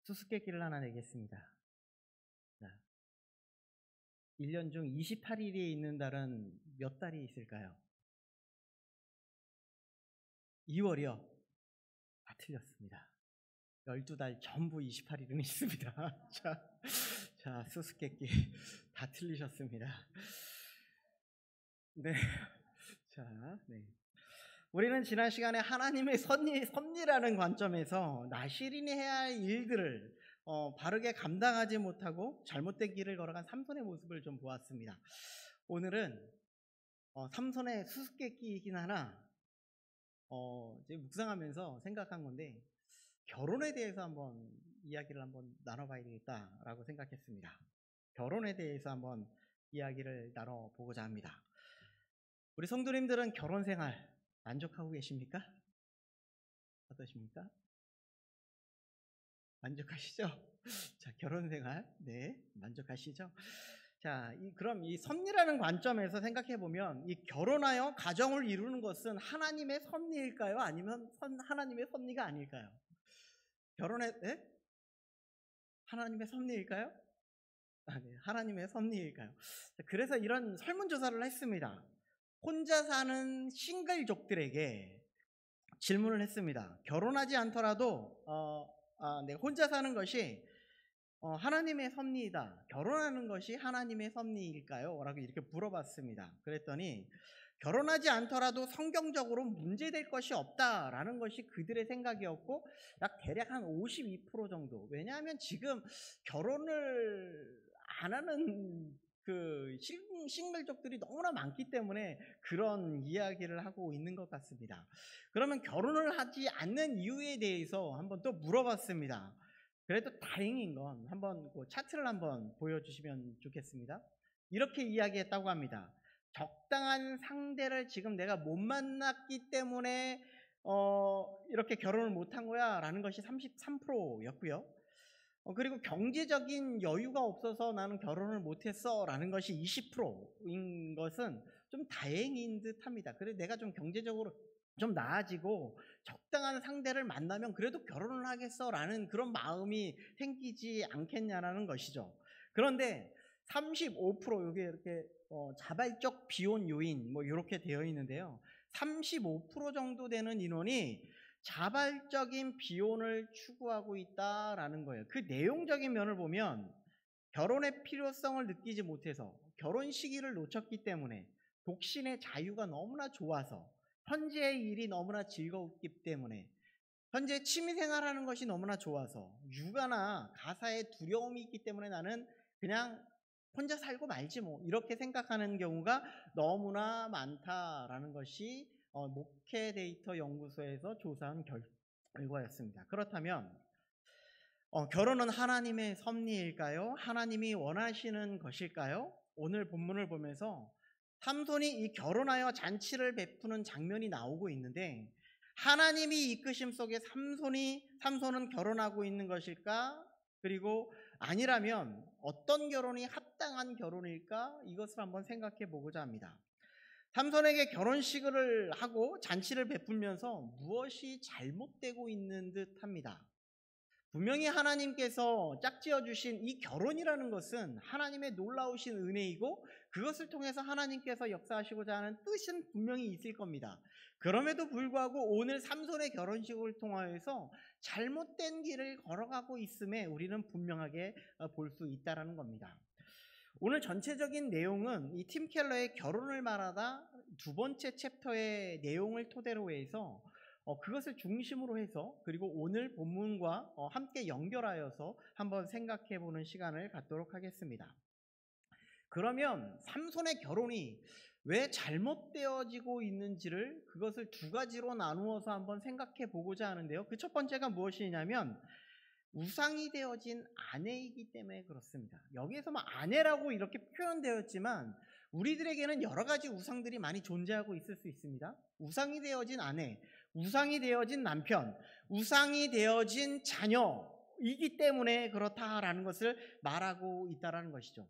수수께끼를 하나 내겠습니다. 자, 1년 중 28일이 있는 달은 몇 달이 있을까요? 2월이요. 다 틀렸습니다. 12달 전부 28일은 있습니다. 자, 수수께끼 다 틀리셨습니다. 네. 자, 네. 우리는 지난 시간에 하나님의 섭리라는 관점에서 나시린이 해야 할 일들을 바르게 감당하지 못하고 잘못된 길을 걸어간 삼손의 모습을 좀 보았습니다. 오늘은 삼손의 수수께끼이긴 하나 이제 묵상하면서 생각한 건데, 결혼에 대해서 한번 이야기를 한번 나눠봐야 되겠다라고 생각했습니다. 결혼에 대해서 한번 이야기를 나눠보고자 합니다. 우리 성도님들은 결혼 생활 만족하고 계십니까? 어떠십니까? 만족하시죠? 자, 결혼 생활, 네, 만족하시죠? 자, 그럼 이 섭리라는 관점에서 생각해 보면, 이 결혼하여 가정을 이루는 것은 하나님의 섭리일까요? 아니면 하나님의 섭리가 아닐까요? 네? 하나님의 섭리일까요? 네, 하나님의 섭리일까요? 그래서 이런 설문조사를 했습니다. 혼자 사는 싱글족들에게 질문을 했습니다. 결혼하지 않더라도 네, 혼자 사는 것이 하나님의 섭리이다, 결혼하는 것이 하나님의 섭리일까요? 라고 이렇게 물어봤습니다. 그랬더니 결혼하지 않더라도 성경적으로 문제될 것이 없다라는 것이 그들의 생각이었고, 대략 한 52% 정도. 왜냐하면 지금 결혼을 안 하는 그 싱글족들이 너무나 많기 때문에 그런 이야기를 하고 있는 것 같습니다. 그러면 결혼을 하지 않는 이유에 대해서 한번 또 물어봤습니다. 그래도 다행인 건 한번 그 차트를 한번 보여주시면 좋겠습니다. 이렇게 이야기했다고 합니다. 적당한 상대를 지금 내가 못 만났기 때문에 이렇게 결혼을 못한 거야 라는 것이 33%였고요. 그리고 경제적인 여유가 없어서 나는 결혼을 못했어 라는 것이 20%인 것은 좀 다행인 듯 합니다. 그래서 내가 좀 경제적으로 좀 나아지고 적당한 상대를 만나면 그래도 결혼을 하겠어 라는 그런 마음이 생기지 않겠냐라는 것이죠. 그런데 35%, 여기 이렇게 자발적 비혼 요인 뭐 이렇게 되어 있는데요, 35% 정도 되는 인원이 자발적인 비혼을 추구하고 있다라는 거예요. 그 내용적인 면을 보면 결혼의 필요성을 느끼지 못해서, 결혼 시기를 놓쳤기 때문에, 독신의 자유가 너무나 좋아서, 현재의 일이 너무나 즐겁기 때문에, 현재 취미생활하는 것이 너무나 좋아서, 육아나 가사의 두려움이 있기 때문에 나는 그냥 혼자 살고 말지 뭐, 이렇게 생각하는 경우가 너무나 많다라는 것이 목회 데이터 연구소에서 조사한 결과였습니다. 그렇다면 결혼은 하나님의 섭리일까요? 하나님이 원하시는 것일까요? 오늘 본문을 보면서 삼손이 이 결혼하여 잔치를 베푸는 장면이 나오고 있는데, 하나님이 이끄심 속에 삼손은 결혼하고 있는 것일까? 그리고 아니라면 어떤 결혼이 합당한 결혼일까? 이것을 한번 생각해 보고자 합니다. 삼손에게 결혼식을 하고 잔치를 베풀면서 무엇이 잘못되고 있는 듯 합니다. 분명히 하나님께서 짝지어 주신 이 결혼이라는 것은 하나님의 놀라우신 은혜이고, 그것을 통해서 하나님께서 역사하시고자 하는 뜻은 분명히 있을 겁니다. 그럼에도 불구하고 오늘 삼손의 결혼식을 통하여서 잘못된 길을 걸어가고 있음에 우리는 분명하게 볼 수 있다는 겁니다. 오늘 전체적인 내용은 이 팀 켈러의 결혼을 말하다 두 번째 챕터의 내용을 토대로 해서 그것을 중심으로 해서, 그리고 오늘 본문과 함께 연결하여서 한번 생각해 보는 시간을 갖도록 하겠습니다. 그러면 삼손의 결혼이 왜 잘못되어지고 있는지를, 그것을 두 가지로 나누어서 한번 생각해 보고자 하는데요. 그 첫 번째가 무엇이냐면 우상이 되어진 아내이기 때문에 그렇습니다. 여기에서만 아내라고 이렇게 표현되었지만 우리들에게는 여러 가지 우상들이 많이 존재하고 있을 수 있습니다. 우상이 되어진 아내, 우상이 되어진 남편, 우상이 되어진 자녀이기 때문에 그렇다라는 것을 말하고 있다는 것이죠.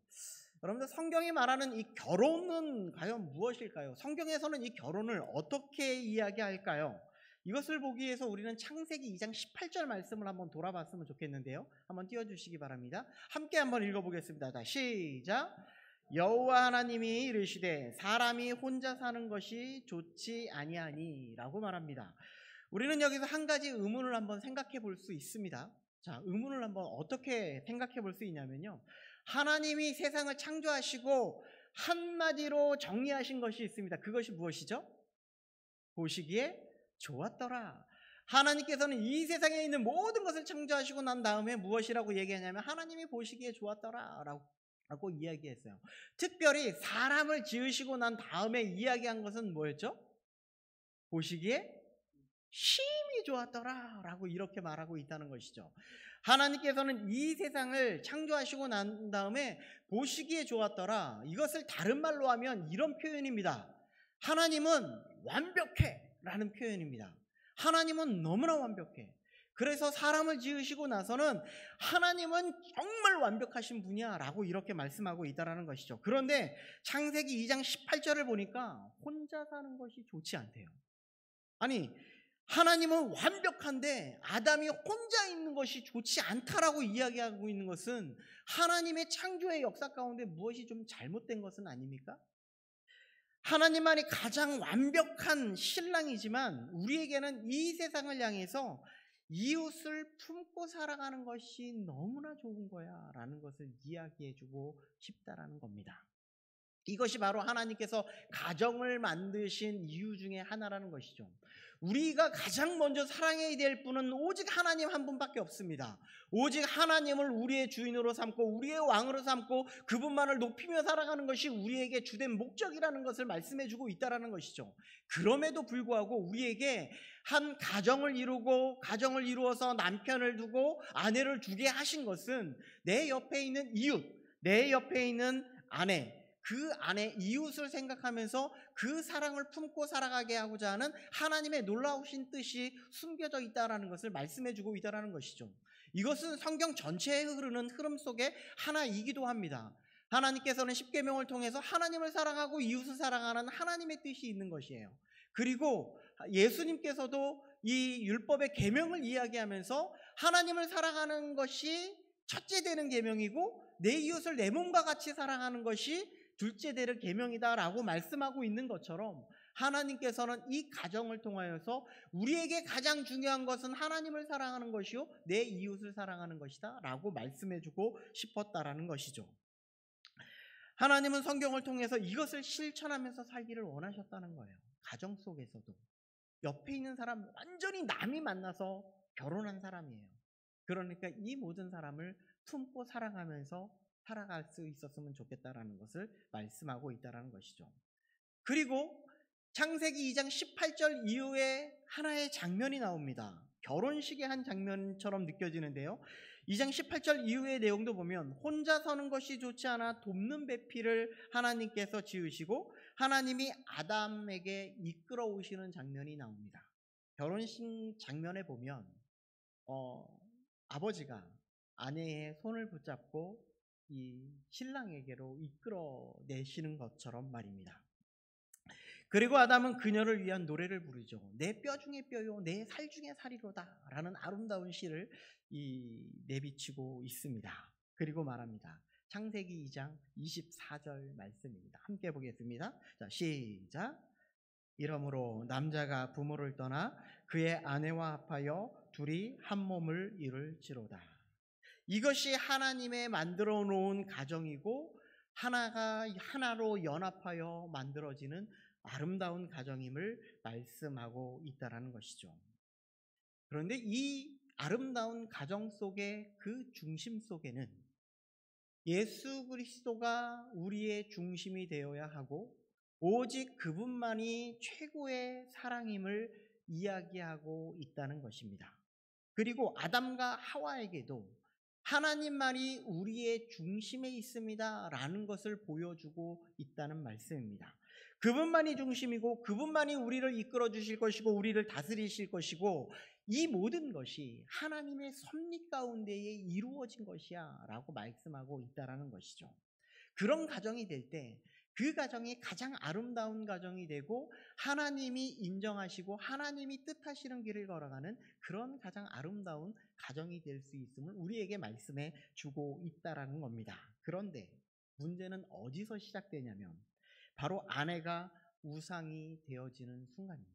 여러분들, 성경이 말하는 이 결혼은 과연 무엇일까요? 성경에서는 이 결혼을 어떻게 이야기할까요? 이것을 보기 위해서 우리는 창세기 2장 18절 말씀을 한번 돌아봤으면 좋겠는데요. 한번 띄워주시기 바랍니다. 함께 한번 읽어보겠습니다. 자, 시작. 여호와 하나님이 이르시되 사람이 혼자 사는 것이 좋지 아니하니 라고 말합니다. 우리는 여기서 한 가지 의문을 한번 생각해 볼 수 있습니다. 자, 의문을 한번 어떻게 생각해 볼 수 있냐면요. 하나님이 세상을 창조하시고 한마디로 정리하신 것이 있습니다. 그것이 무엇이죠? 보시기에 좋았더라. 하나님께서는 이 세상에 있는 모든 것을 창조하시고 난 다음에 무엇이라고 얘기하냐면 하나님이 보시기에 좋았더라 라고 이야기했어요. 특별히 사람을 지으시고 난 다음에 이야기한 것은 뭐였죠? 보시기에 심히 좋았더라 라고 이렇게 말하고 있다는 것이죠. 하나님께서는 이 세상을 창조하시고 난 다음에 보시기에 좋았더라, 이것을 다른 말로 하면 이런 표현입니다. 하나님은 완벽해 라는 표현입니다. 하나님은 너무나 완벽해. 그래서 사람을 지으시고 나서는 하나님은 정말 완벽하신 분이야 라고 이렇게 말씀하고 있다는 것이죠. 그런데 창세기 2장 18절을 보니까 혼자 사는 것이 좋지 않대요. 아니, 하나님은 완벽한데 아담이 혼자 있는 것이 좋지 않다라고 이야기하고 있는 것은 하나님의 창조의 역사 가운데 무엇이 좀 잘못된 것은 아닙니까? 하나님만이 가장 완벽한 신랑이지만 우리에게는 이 세상을 향해서 이웃을 품고 살아가는 것이 너무나 좋은 거야 라는 것을 이야기해주고 싶다라는 겁니다. 이것이 바로 하나님께서 가정을 만드신 이유 중에 하나라는 것이죠. 우리가 가장 먼저 사랑해야 될 분은 오직 하나님 한 분밖에 없습니다. 오직 하나님을 우리의 주인으로 삼고 우리의 왕으로 삼고 그분만을 높이며 살아가는 것이 우리에게 주된 목적이라는 것을 말씀해주고 있다는 것이죠. 그럼에도 불구하고 우리에게 한 가정을 이루고 가정을 이루어서 남편을 두고 아내를 두게 하신 것은 내 옆에 있는 이웃, 내 옆에 있는 아내, 그 안에 이웃을 생각하면서 그 사랑을 품고 살아가게 하고자 하는 하나님의 놀라우신 뜻이 숨겨져 있다는 것을 말씀해주고 있다는 것이죠. 이것은 성경 전체에 흐르는 흐름 속에 하나이기도 합니다. 하나님께서는 십계명을 통해서 하나님을 사랑하고 이웃을 사랑하는 하나님의 뜻이 있는 것이에요. 그리고 예수님께서도 이 율법의 계명을 이야기하면서 하나님을 사랑하는 것이 첫째 되는 계명이고 내 이웃을 내 몸과 같이 사랑하는 것이 둘째 되는 계명이다라고 말씀하고 있는 것처럼 하나님께서는 이 가정을 통하여서 우리에게 가장 중요한 것은 하나님을 사랑하는 것이요 내 이웃을 사랑하는 것이다 라고 말씀해주고 싶었다라는 것이죠. 하나님은 성경을 통해서 이것을 실천하면서 살기를 원하셨다는 거예요. 가정 속에서도 옆에 있는 사람 완전히 남이 만나서 결혼한 사람이에요. 그러니까 이 모든 사람을 품고 사랑하면서 살아갈 수 있었으면 좋겠다라는 것을 말씀하고 있다는 것이죠. 그리고 창세기 2장 18절 이후에 하나의 장면이 나옵니다. 결혼식의 한 장면처럼 느껴지는데요. 2장 18절 이후의 내용도 보면 혼자 서는 것이 좋지 않아 돕는 배필을 하나님께서 지으시고 하나님이 아담에게 이끌어 오시는 장면이 나옵니다. 결혼식 장면에 보면 아버지가 아내의 손을 붙잡고 이 신랑에게로 이끌어내시는 것처럼 말입니다. 그리고 아담은 그녀를 위한 노래를 부르죠. 내 뼈 중에 뼈요 내 살 중에 살이로다 라는 아름다운 시를 내비치고 있습니다. 그리고 말합니다. 창세기 2장 24절 말씀입니다. 함께 보겠습니다. 자, 시작. 이러므로 남자가 부모를 떠나 그의 아내와 합하여 둘이 한 몸을 이룰지로다. 이것이 하나님의 만들어 놓은 가정이고 하나가 하나로 연합하여 만들어지는 아름다운 가정임을 말씀하고 있다는 것이죠. 그런데 이 아름다운 가정 속의 그 중심 속에는 예수 그리스도가 우리의 중심이 되어야 하고 오직 그분만이 최고의 사랑임을 이야기하고 있다는 것입니다. 그리고 아담과 하와에게도 하나님만이 우리의 중심에 있습니다 라는 것을 보여주고 있다는 말씀입니다. 그분만이 중심이고 그분만이 우리를 이끌어 주실 것이고 우리를 다스리실 것이고 이 모든 것이 하나님의 섭리 가운데에 이루어진 것이야 라고 말씀하고 있다는 것이죠. 그런 가정이 될 때 그 가정이 가장 아름다운 가정이 되고 하나님이 인정하시고 하나님이 뜻하시는 길을 걸어가는 그런 가장 아름다운 가정이 될 수 있음을 우리에게 말씀해 주고 있다라는 겁니다. 그런데 문제는 어디서 시작되냐면 바로 아내가 우상이 되어지는 순간입니다.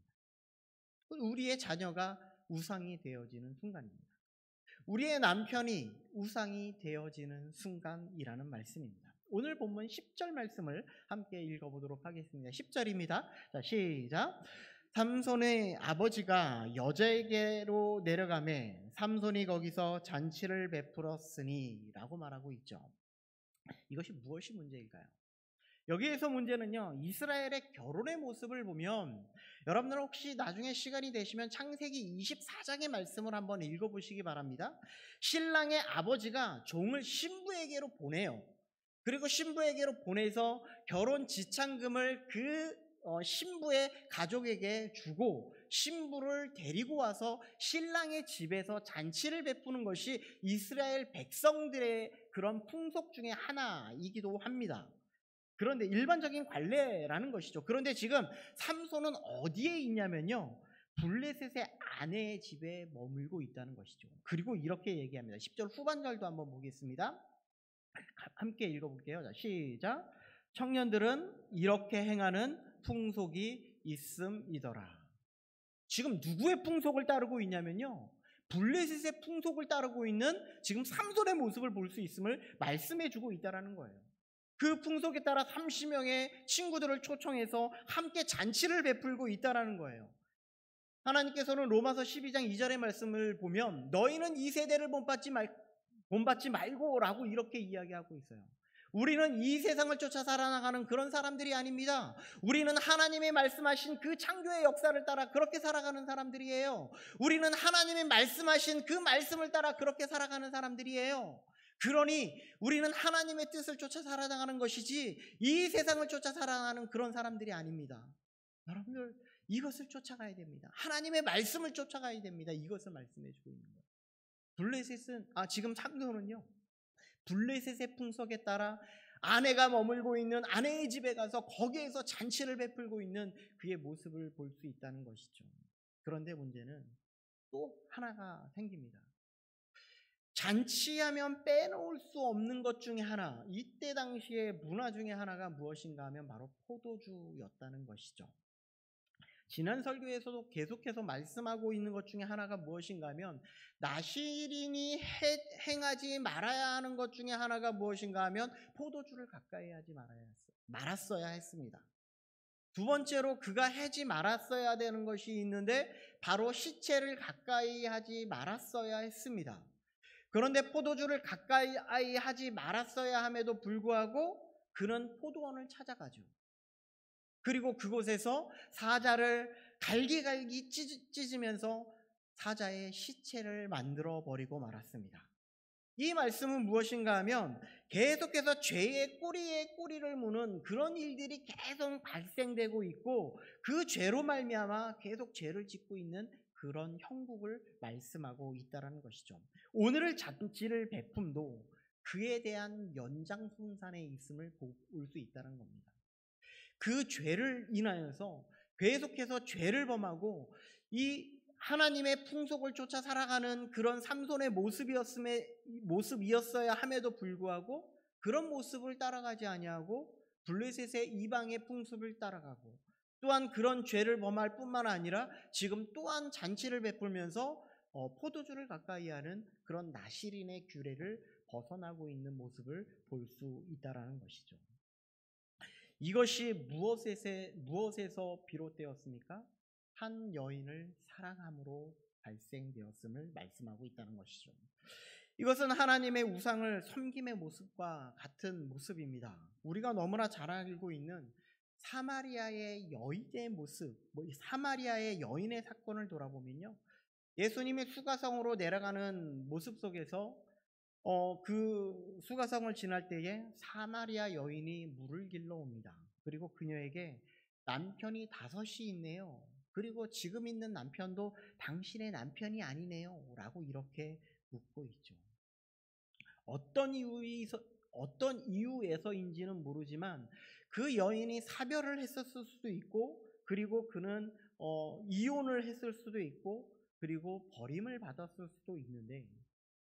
우리의 자녀가 우상이 되어지는 순간입니다. 우리의 남편이 우상이 되어지는 순간이라는 말씀입니다. 오늘 본문 10절 말씀을 함께 읽어보도록 하겠습니다. 10절입니다. 자, 시작. 삼손의 아버지가 여자에게로 내려가매 삼손이 거기서 잔치를 베풀었으니 라고 말하고 있죠. 이것이 무엇이 문제일까요? 여기에서 문제는요, 이스라엘의 결혼의 모습을 보면 여러분들 혹시 나중에 시간이 되시면 창세기 24장의 말씀을 한번 읽어보시기 바랍니다. 신랑의 아버지가 종을 신부에게로 보내요. 그리고 신부에게로 보내서 결혼 지참금을 그 신부의 가족에게 주고 신부를 데리고 와서 신랑의 집에서 잔치를 베푸는 것이 이스라엘 백성들의 그런 풍속 중에 하나이기도 합니다. 그런데 일반적인 관례라는 것이죠. 그런데 지금 삼손은 어디에 있냐면요, 블레셋의 아내의 집에 머물고 있다는 것이죠. 그리고 이렇게 얘기합니다. 10절 후반절도 한번 보겠습니다. 함께 읽어볼게요. 자, 시작. 청년들은 이렇게 행하는 풍속이 있음이더라. 지금 누구의 풍속을 따르고 있냐면요, 블레셋의 풍속을 따르고 있는 지금 삼손의 모습을 볼 수 있음을 말씀해 주고 있다는 거예요. 그 풍속에 따라 30명의 친구들을 초청해서 함께 잔치를 베풀고 있다는 거예요. 하나님께서는 로마서 12장 2절의 말씀을 보면 너희는 이 세대를 본받지 말고 라고 이렇게 이야기하고 있어요. 우리는 이 세상을 쫓아 살아나가는 그런 사람들이 아닙니다. 우리는 하나님의 말씀하신 그 창조의 역사를 따라 그렇게 살아가는 사람들이에요. 우리는 하나님의 말씀하신 그 말씀을 따라 그렇게 살아가는 사람들이에요. 그러니 우리는 하나님의 뜻을 쫓아 살아나가는 것이지 이 세상을 쫓아 살아가는 그런 사람들이 아닙니다. 여러분들 이것을 쫓아가야 됩니다. 하나님의 말씀을 쫓아가야 됩니다. 이것을 말씀해 주고 있는 거예요. 지금 삼손은요, 블레셋의 풍속에 따라 아내가 머물고 있는 아내의 집에 가서 거기에서 잔치를 베풀고 있는 그의 모습을 볼 수 있다는 것이죠. 그런데 문제는 또 하나가 생깁니다. 잔치하면 빼놓을 수 없는 것 중에 하나, 이때 당시의 문화 중에 하나가 무엇인가 하면 바로 포도주였다는 것이죠. 지난 설교에서도 계속해서 말씀하고 있는 것 중에 하나가 무엇인가 하면 나시린이 행하지 말아야 하는 것 중에 하나가 무엇인가 하면 포도주를 가까이 하지 말았어야 했습니다. 두 번째로 그가 하지 말았어야 되는 것이 있는데 바로 시체를 가까이 하지 말았어야 했습니다. 그런데 포도주를 가까이 하지 말았어야 함에도 불구하고 그는 포도원을 찾아가죠. 그리고 그곳에서 사자를 갈기갈기 찢으면서 사자의 시체를 만들어 버리고 말았습니다. 이 말씀은 무엇인가 하면 계속해서 죄의 꼬리에 꼬리를 무는 그런 일들이 계속 발생되고 있고 그 죄로 말미암아 계속 죄를 짓고 있는 그런 형국을 말씀하고 있다는 것이죠. 오늘의 잔치를 베품도 그에 대한 연장선상에 있음을 볼 수 있다는 겁니다. 그 죄를 인하여서 계속해서 죄를 범하고 이 하나님의 풍속을 쫓아 살아가는 그런 삼손의 모습이었어야 함에도 불구하고 그런 모습을 따라가지 아니하고 블레셋의 이방의 풍습을 따라가고 또한 그런 죄를 범할 뿐만 아니라 지금 또한 잔치를 베풀면서 포도주를 가까이 하는 그런 나시린의 규례를 벗어나고 있는 모습을 볼 수 있다는 것이죠. 이것이 무엇에서 비롯되었습니까? 한 여인을 사랑함으로 발생되었음을 말씀하고 있다는 것이죠. 이것은 하나님의 우상을 섬김의 모습과 같은 모습입니다. 우리가 너무나 잘 알고 있는 사마리아의 여인의 모습, 사마리아의 여인의 사건을 돌아보면요, 예수님이 수가성으로 내려가는 모습 속에서 그 수가성을 지날 때에 사마리아 여인이 물을 길러 옵니다. 그리고 그녀에게 남편이 5이 있네요. 그리고 지금 있는 남편도 당신의 남편이 아니네요. 라고 이렇게 묻고 있죠. 어떤 이유에서인지는 모르지만 그 여인이 사별을 했었을 수도 있고, 그리고 그는 이혼을 했을 수도 있고, 그리고 버림을 받았을 수도 있는데,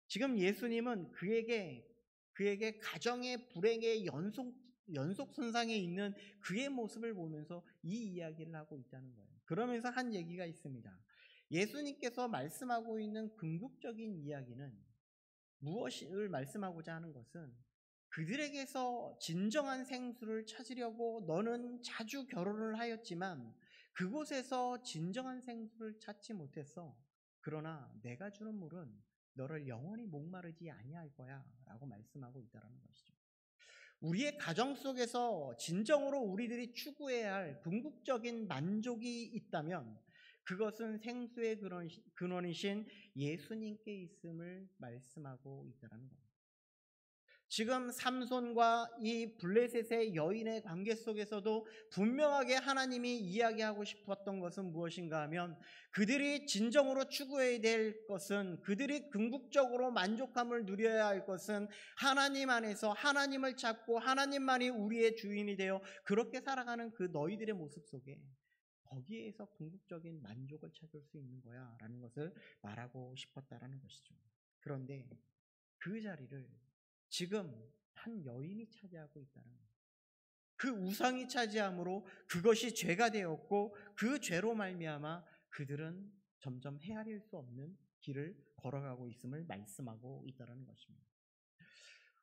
지금 예수님은 그에게 가정의 불행의 연속선상에 있는 그의 모습을 보면서 이 이야기를 하고 있다는 거예요. 그러면서 한 얘기가 있습니다. 예수님께서 말씀하고 있는 궁극적인 이야기는, 무엇을 말씀하고자 하는 것은, 그들에게서 진정한 생수를 찾으려고 너는 자주 결혼을 하였지만 그곳에서 진정한 생수를 찾지 못했어. 그러나 내가 주는 물은 너를 영원히 목마르지 아니할 거야 라고 말씀하고 있다는 것이죠. 우리의 가정 속에서 진정으로 우리들이 추구해야 할 궁극적인 만족이 있다면 그것은 생수의 근원이신 예수님께 있음을 말씀하고 있다는 겁니다. 지금 삼손과 이 블레셋의 여인의 관계 속에서도 분명하게 하나님이 이야기하고 싶었던 것은 무엇인가 하면, 그들이 진정으로 추구해야 될 것은, 그들이 궁극적으로 만족함을 누려야 할 것은 하나님 안에서 하나님을 찾고 하나님만이 우리의 주인이 되어 그렇게 살아가는 그 너희들의 모습 속에, 거기에서 궁극적인 만족을 찾을 수 있는 거야 라는 것을 말하고 싶었다라는 것이죠. 그런데 그 자리를 지금 한 여인이 차지하고 있다는 거예요. 그 우상이 차지함으로 그것이 죄가 되었고, 그 죄로 말미암아 그들은 점점 헤아릴 수 없는 길을 걸어가고 있음을 말씀하고 있다는 것입니다.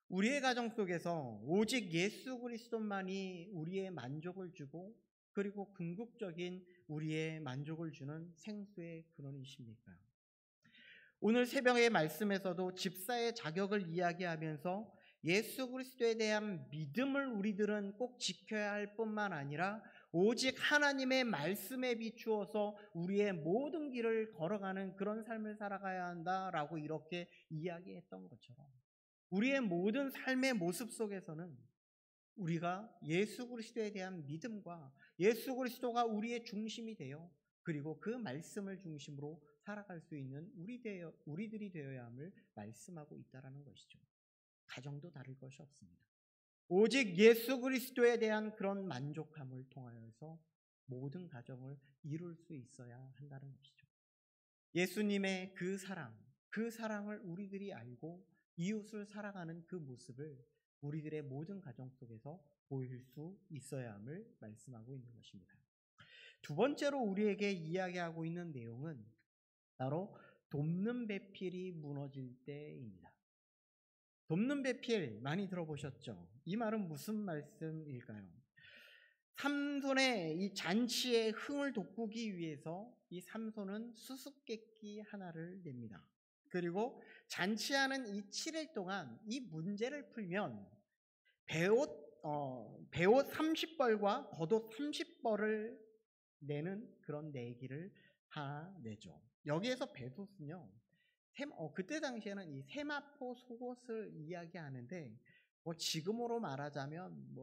우리의 가정 속에서 오직 예수 그리스도만이 우리의 만족을 주고, 그리고 궁극적인 우리의 만족을 주는 생수의 근원이십니까? 오늘 새벽의 말씀에서도 집사의 자격을 이야기하면서 예수 그리스도에 대한 믿음을 우리들은 꼭 지켜야 할 뿐만 아니라 오직 하나님의 말씀에 비추어서 우리의 모든 길을 걸어가는 그런 삶을 살아가야 한다라고 이렇게 이야기했던 것처럼, 우리의 모든 삶의 모습 속에서는 우리가 예수 그리스도에 대한 믿음과 예수 그리스도가 우리의 중심이 되어, 그리고 그 말씀을 중심으로 살아갈 수 있는 우리들이 되어야 함을 말씀하고 있다는 것이죠. 가정도 다를 것이 없습니다. 오직 예수 그리스도에 대한 그런 만족함을 통하여서 모든 가정을 이룰 수 있어야 한다는 것이죠. 예수님의 그 사랑을 우리들이 알고 이웃을 살아가는 그 모습을 우리들의 모든 가정 속에서 보일 수 있어야 함을 말씀하고 있는 것입니다. 두 번째로 우리에게 이야기하고 있는 내용은 바로 돕는 배필이 무너질 때입니다. 돕는 배필 많이 들어보셨죠? 이 말은 무슨 말씀일까요? 삼손의 이 잔치의 흥을 돋구기 위해서 이 삼손은 수수께끼 하나를 냅니다. 그리고 잔치하는 이 7일 동안 이 문제를 풀면 배옷 30벌과 겉옷 30벌을 내는 그런 내기를 하나 내죠. 여기에서 배옷은요, 그때 당시에는 이 세마포 속옷을 이야기하는데, 지금으로 말하자면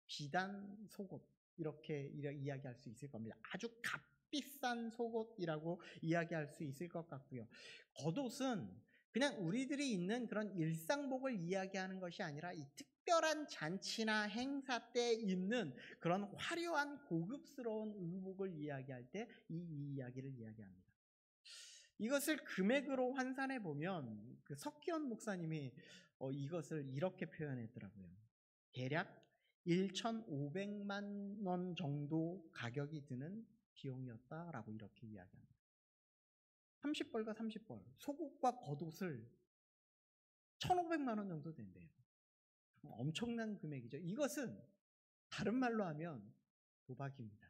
비단 속옷 이렇게 이야기할 수 있을 겁니다. 아주 값비싼 속옷이라고 이야기할 수 있을 것 같고요. 겉옷은 그냥 우리들이 있는 그런 일상복을 이야기하는 것이 아니라 이 특별한 잔치나 행사 때 입는 그런 화려한 고급스러운 의복을 이야기할 때 이 이야기를 이야기합니다. 이것을 금액으로 환산해 보면 그 석기현 목사님이 이것을 이렇게 표현했더라고요. 대략 1,500만 원 정도 가격이 드는 비용이었다라고 이렇게 이야기합니다. 30벌과 30벌, 속옷과 겉옷을 1,500만 원 정도 된대요. 엄청난 금액이죠. 이것은 다른 말로 하면 도박입니다.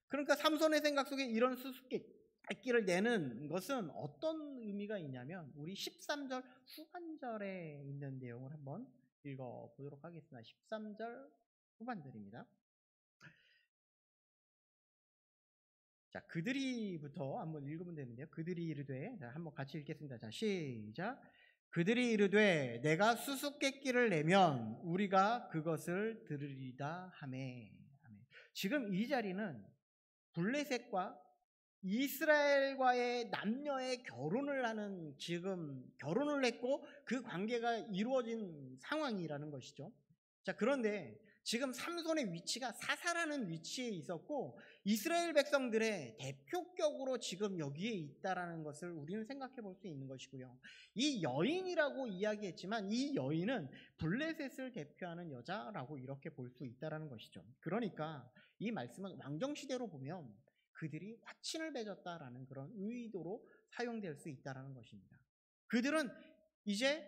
그러니까 삼손의 생각 속에 이런 수수께끼를 내는 것은 어떤 의미가 있냐면, 우리 13절 후반절에 있는 내용을 한번 읽어보도록 하겠습니다. 13절 후반절입니다. 자, 그들이부터 한번 읽으면 되는데요. 그들이 이르되, 자, 한번 같이 읽겠습니다. 자, 시작. 그들이 이르되 내가 수수께끼를 내면 우리가 그것을 들으리다 하매. 지금 이 자리는 블레셋과 이스라엘과의 남녀의 결혼을 하는, 지금 결혼을 했고 그 관계가 이루어진 상황이라는 것이죠. 자, 그런데 지금 삼손의 위치가 사사라는 위치에 있었고 이스라엘 백성들의 대표격으로 지금 여기에 있다라는 것을 우리는 생각해 볼 수 있는 것이고요. 이 여인이라고 이야기했지만 이 여인은 블레셋을 대표하는 여자라고 이렇게 볼 수 있다라는 것이죠. 그러니까 이 말씀은 왕정시대로 보면 그들이 화친을 맺었다라는 그런 의도로 사용될 수 있다라는 것입니다. 그들은 이제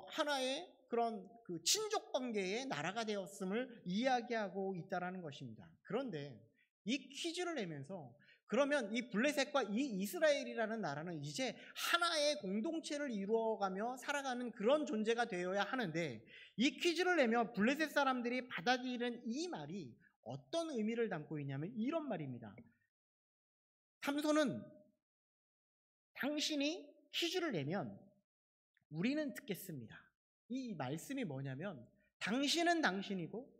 하나의 그런 그 친족 관계의 나라가 되었음을 이야기하고 있다라는 것입니다. 그런데 이 퀴즈를 내면서 그러면 이 블레셋과 이 이스라엘이라는 나라는 이제 하나의 공동체를 이루어가며 살아가는 그런 존재가 되어야 하는데, 이 퀴즈를 내며 블레셋 사람들이 받아들이는 이 말이 어떤 의미를 담고 있냐면 이런 말입니다. 삼손은 당신이 퀴즈를 내면 우리는 듣겠습니다. 이 말씀이 뭐냐면 당신은 당신이고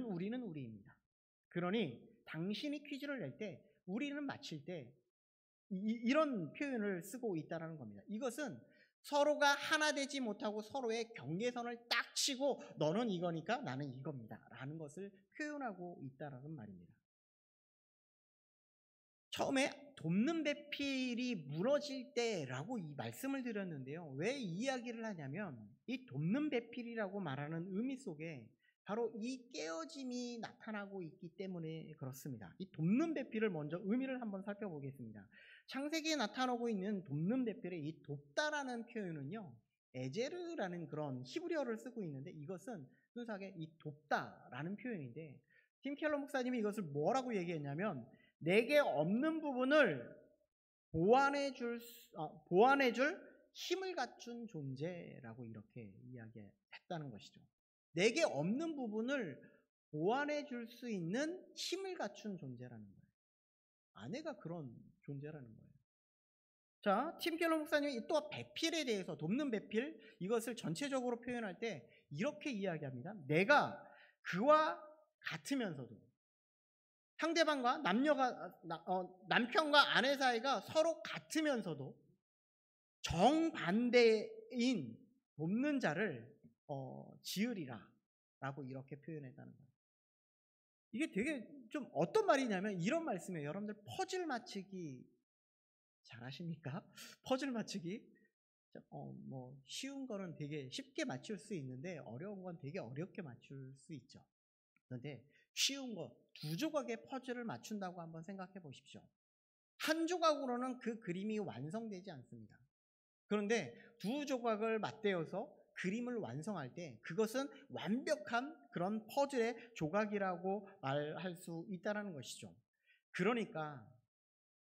우리는 우리입니다. 그러니 당신이 퀴즈를 낼 때 우리는 맞힐 때 이런 표현을 쓰고 있다는 겁니다. 이것은 서로가 하나 되지 못하고 서로의 경계선을 딱 치고 너는 이거니까 나는 이겁니다 라는 것을 표현하고 있다는 말입니다. 처음에 돕는 배필이 무너질 때라고 이 말씀을 드렸는데요. 왜 이 이야기를 하냐면 이 돕는 배필이라고 말하는 의미 속에 바로 이 깨어짐이 나타나고 있기 때문에 그렇습니다. 이 돕는 배필을 먼저 의미를 한번 살펴보겠습니다. 창세기에 나타나고 있는 돕는 배필의 이 돕다라는 표현은요, 에제르라는 그런 히브리어를 쓰고 있는데 이것은 순수하게 이 돕다라는 표현인데, 팀 켈러 목사님이 이것을 뭐라고 얘기했냐면 내게 없는 부분을 보완해줄 힘을 갖춘 존재라고 이렇게 이야기했다는 것이죠. 내게 없는 부분을 보완해줄 수 있는 힘을 갖춘 존재라는 거예요. 아내가 그런 존재라는 거예요. 자, 팀 켈러 목사님이 또 배필에 대해서, 돕는 배필, 이것을 전체적으로 표현할 때 이렇게 이야기합니다. 내가 그와 같으면서도, 상대방과 남편과 아내 사이가 서로 같으면서도 정반대인 돕는 자를 지으리라 라고 이렇게 표현했다는 거예요. 이게 되게 좀 어떤 말이냐면 이런 말씀이에요. 여러분들 퍼즐 맞추기 잘하십니까? 퍼즐 맞추기 뭐 쉬운 거는 되게 쉽게 맞출 수 있는데 어려운 건 되게 어렵게 맞출 수 있죠. 그런데 쉬운 거 두 조각의 퍼즐을 맞춘다고 한번 생각해 보십시오. 한 조각으로는 그 그림이 완성되지 않습니다. 그런데 두 조각을 맞대어서 그림을 완성할 때 그것은 완벽한 그런 퍼즐의 조각이라고 말할 수 있다는 것이죠. 그러니까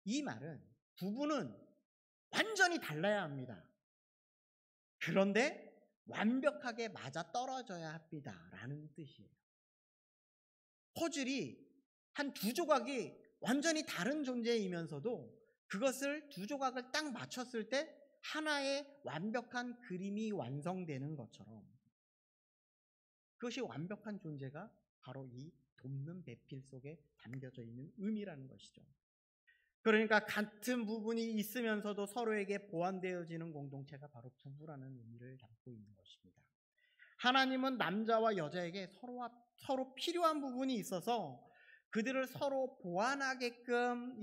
이 말은 부부는 완전히 달라야 합니다. 그런데 완벽하게 맞아 떨어져야 합니다 라는 뜻이에요. 퍼즐이 한 두 조각이 완전히 다른 존재이면서도 그것을 두 조각을 딱 맞췄을 때 하나의 완벽한 그림이 완성되는 것처럼, 그것이 완벽한 존재가 바로 이 돕는 배필 속에 담겨져 있는 의미라는 것이죠. 그러니까 같은 부분이 있으면서도 서로에게 보완되어지는 공동체가 바로 부부라는 의미를 담고 있는 것입니다. 하나님은 남자와 여자에게 서로 필요한 부분이 있어서 그들을 서로 보완하게끔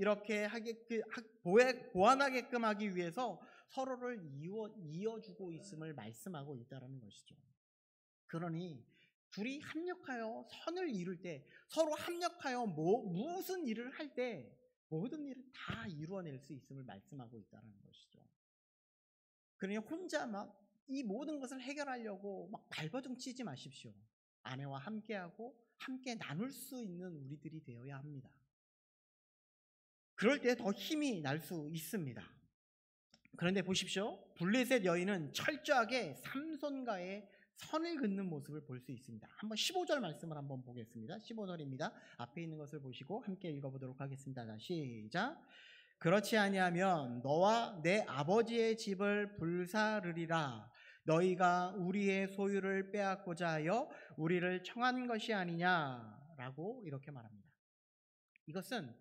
보완하게끔 하기 위해서 서로를 이어주고 있음을 말씀하고 있다는 것이죠. 그러니 둘이 합력하여 선을 이룰 때, 서로 합력하여 무슨 일을 할 때 모든 일을 다 이루어낼 수 있음을 말씀하고 있다는 것이죠. 그러니 혼자 막 이 모든 것을 해결하려고 막 발버둥 치지 마십시오. 아내와 함께하고 함께 나눌 수 있는 우리들이 되어야 합니다. 그럴 때 더 힘이 날 수 있습니다. 그런데 보십시오. 블레셋 여인은 철저하게 삼손과의 선을 긋는 모습을 볼 수 있습니다. 한번 15절 말씀을 한번 보겠습니다. 15절입니다. 앞에 있는 것을 보시고 함께 읽어보도록 하겠습니다. 자, 시작. 그렇지 아니하면 너와 내 아버지의 집을 불사르리라. 너희가 우리의 소유를 빼앗고자 하여 우리를 청한 것이 아니냐라고 이렇게 말합니다. 이것은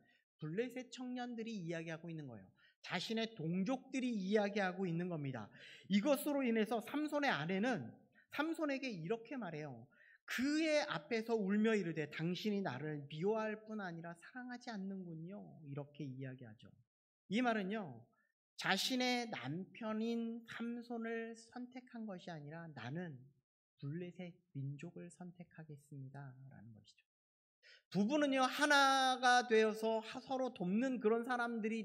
블레셋 청년들이 이야기하고 있는 거예요. 자신의 동족들이 이야기하고 있는 겁니다. 이것으로 인해서 삼손의 아내는 삼손에게 이렇게 말해요. 그의 앞에서 울며 이르되 당신이 나를 미워할 뿐 아니라 사랑하지 않는군요. 이렇게 이야기하죠. 이 말은요, 자신의 남편인 삼손을 선택한 것이 아니라 나는 블레셋 민족을 선택하겠습니다 라는 것이죠. 부부는요, 하나가 되어서 서로 돕는 그런 사람들이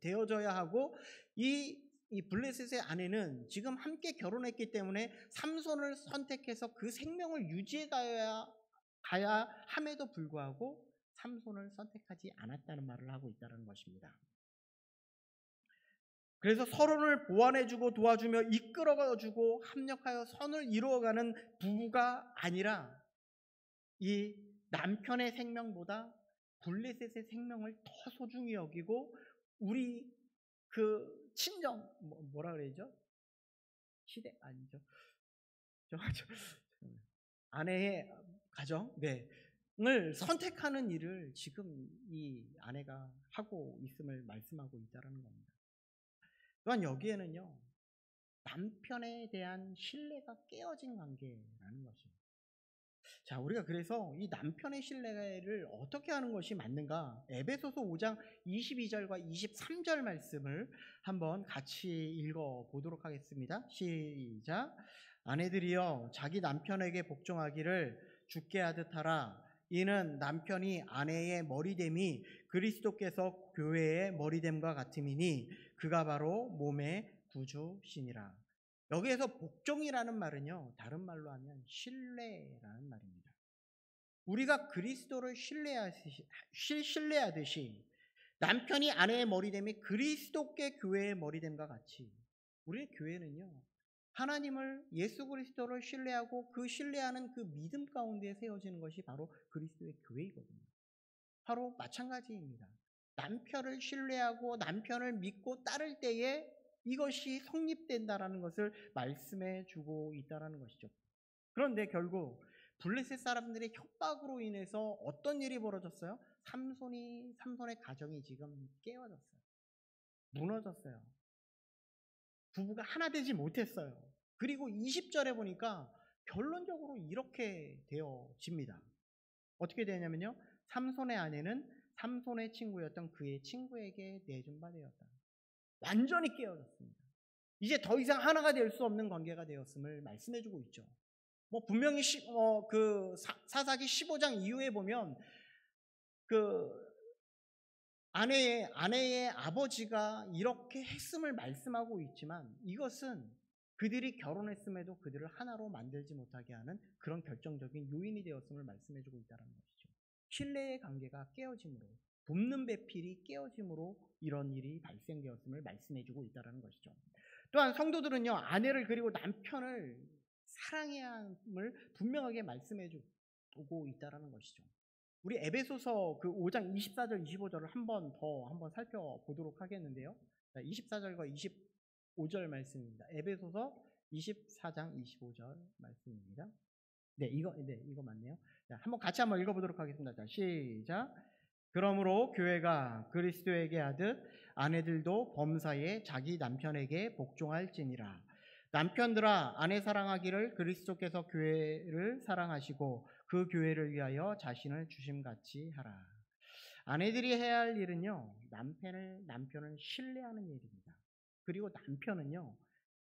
되어져야 하고, 이 블레셋의 아내는 지금 함께 결혼했기 때문에 삼손을 선택해서 그 생명을 유지해 가야 함에도 불구하고 삼손을 선택하지 않았다는 말을 하고 있다는 것입니다. 그래서 서로를 보완해주고 도와주며 이끌어주고 합력하여 선을 이루어가는 부부가 아니라 이 남편의 생명보다 블레셋의 생명을 더 소중히 여기고 우리 그 친정 뭐라 그래야죠? 시대 아니죠? 아내의 가정 을 선택하는 일을 지금 이 아내가 하고 있음을 말씀하고 있다는 겁니다. 또한 여기에는요, 남편에 대한 신뢰가 깨어진 관계라는 것입니다. 자, 우리가 그래서 이 남편의 신뢰를 어떻게 하는 것이 맞는가? 에베소서 5장 22절과 23절 말씀을 한번 같이 읽어 보도록 하겠습니다. 시작. 아내들이여 자기 남편에게 복종하기를 주께 하듯 하라. 이는 남편이 아내의 머리됨이 그리스도께서 교회의 머리됨과 같음이니 그가 바로 몸의 구주시니라. 여기에서 복종이라는 말은요, 다른 말로 하면 신뢰라는 말입니다. 우리가 그리스도를 신뢰하듯이 남편이 아내의 머리됨이 그리스도께 교회의 머리됨과 같이 우리의 교회는요, 하나님을 예수 그리스도를 신뢰하고 그 신뢰하는 그 믿음 가운데 세워지는 것이 바로 그리스도의 교회이거든요. 바로 마찬가지입니다. 남편을 신뢰하고 남편을 믿고 따를 때에 이것이 성립된다라는 것을 말씀해 주고 있다는 것이죠. 그런데 결국 블레셋 사람들의 협박으로 인해서 어떤 일이 벌어졌어요? 삼손의 가정이 지금 깨어졌어요. 무너졌어요. 부부가 하나 되지 못했어요. 그리고 20절에 보니까 결론적으로 이렇게 되어집니다. 어떻게 되냐면요, 삼손의 아내는 삼손의 친구였던 그의 친구에게 내준 바 되었다. 완전히 깨어졌습니다. 이제 더 이상 하나가 될 수 없는 관계가 되었음을 말씀해주고 있죠. 분명히 사사기 15장 이후에 보면 그 아내의 아버지가 이렇게 했음을 말씀하고 있지만 이것은 그들이 결혼했음에도 그들을 하나로 만들지 못하게 하는 그런 결정적인 요인이 되었음을 말씀해주고 있다는 것이죠. 신뢰의 관계가 깨어짐으로, 돕는 배필이 깨어짐으로 이런 일이 발생되었음을 말씀해주고 있다는 것이죠. 또한 성도들은요, 아내를 그리고 남편을 사랑해야 함을 분명하게 말씀해주고 있다는 것이죠. 우리 에베소서 그 5장 24절 25절을 한번 살펴보도록 하겠는데요. 24절과 25절 말씀입니다. 에베소서 24장 25절 말씀입니다. 이거 맞네요. 자, 같이 한번 읽어보도록 하겠습니다. 자, 시작. 그러므로 교회가 그리스도에게 하듯 아내들도 범사에 자기 남편에게 복종할지니라. 남편들아, 아내 사랑하기를 그리스도께서 교회를 사랑하시고 그 교회를 위하여 자신을 주심같이 하라. 아내들이 해야 할 일은요, 남편을 신뢰하는 일입니다. 그리고 남편은요,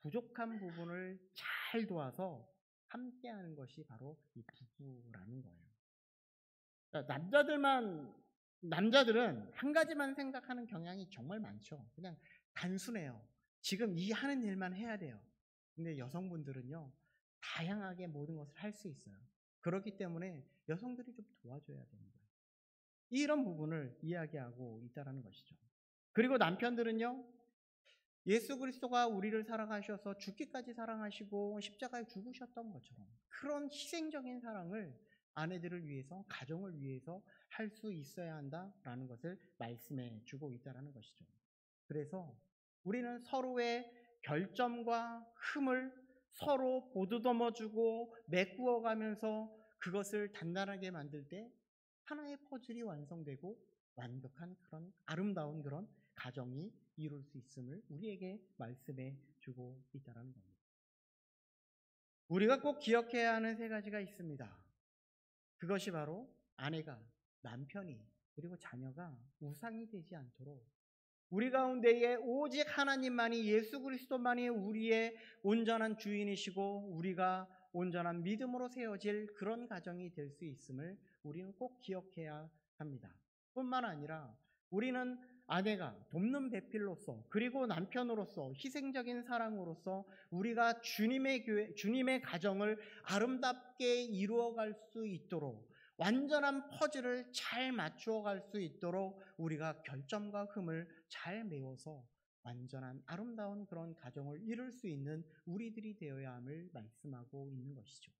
부족한 부분을 잘 도와서 함께하는 것이 바로 이 부부라는 거예요. 남자들은 한 가지만 생각하는 경향이 정말 많죠. 그냥 단순해요. 지금 이 하는 일만 해야 돼요. 근데 여성분들은요, 다양하게 모든 것을 할 수 있어요. 그렇기 때문에 여성들이 좀 도와줘야 되는 거예요. 이런 부분을 이야기하고 있다는 것이죠. 그리고 남편들은요, 예수 그리스도가 우리를 사랑하셔서 죽기까지 사랑하시고 십자가에 죽으셨던 것처럼 그런 희생적인 사랑을 아내들을 위해서, 가정을 위해서 할 수 있어야 한다라는 것을 말씀해 주고 있다는 것이죠. 그래서 우리는 서로의 결점과 흠을 서로 보듬어주고 메꾸어가면서 그것을 단단하게 만들 때 하나의 퍼즐이 완성되고 완벽한 그런 아름다운 그런 가정이 이룰 수 있음을 우리에게 말씀해 주고 있다는 겁니다. 우리가 꼭 기억해야 하는 세 가지가 있습니다. 그것이 바로 아내가, 남편이, 그리고 자녀가 우상이 되지 않도록 우리 가운데에 오직 하나님만이, 예수 그리스도만이 우리의 온전한 주인이시고 우리가 온전한 믿음으로 세워질 그런 가정이 될 수 있음을 우리는 꼭 기억해야 합니다. 뿐만 아니라 우리는 아내가 돕는 배필로서, 그리고 남편으로서 희생적인 사랑으로서 우리가 주님의 교회, 주님의 가정을 아름답게 이루어갈 수 있도록, 완전한 퍼즐을 잘 맞추어 갈 수 있도록 우리가 결점과 흠을 잘 메워서 완전한 아름다운 그런 가정을 이룰 수 있는 우리들이 되어야 함을 말씀하고 있는 것이죠.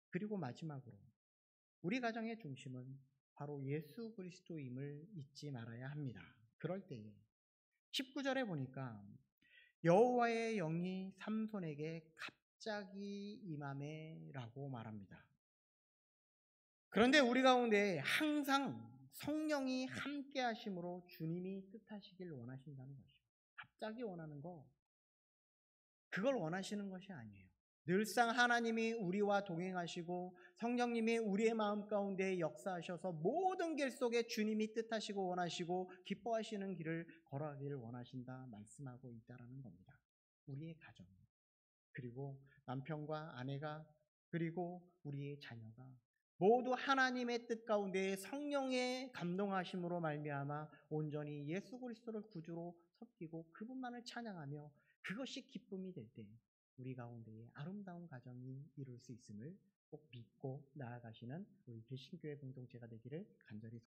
그리고 마지막으로 우리 가정의 중심은 바로 예수 그리스도임을 잊지 말아야 합니다. 그럴 때에 19절에 보니까 여호와의 영이 삼손에게 갑자기 임하매라고 말합니다. 그런데 우리 가운데 항상 성령이 함께 하심으로 주님이 뜻하시길 원하신다는 것이죠. 갑자기 원하는 거, 그걸 원하시는 것이 아니에요. 늘상 하나님이 우리와 동행하시고 성령님이 우리의 마음 가운데 역사하셔서 모든 길 속에 주님이 뜻하시고 원하시고 기뻐하시는 길을 걸어가기를 원하신다 말씀하고 있다는 겁니다. 우리의 가정, 그리고 남편과 아내가, 그리고 우리의 자녀가 모두 하나님의 뜻 가운데 성령의 감동하심으로 말미암아 온전히 예수 그리스도를 구주로 섬기고 그분만을 찬양하며 그것이 기쁨이 될 때 우리 가운데에 아름다운 가정이 이룰 수 있음을 꼭 믿고 나아가시는 우리 개신교회 공동체가 되기를 간절히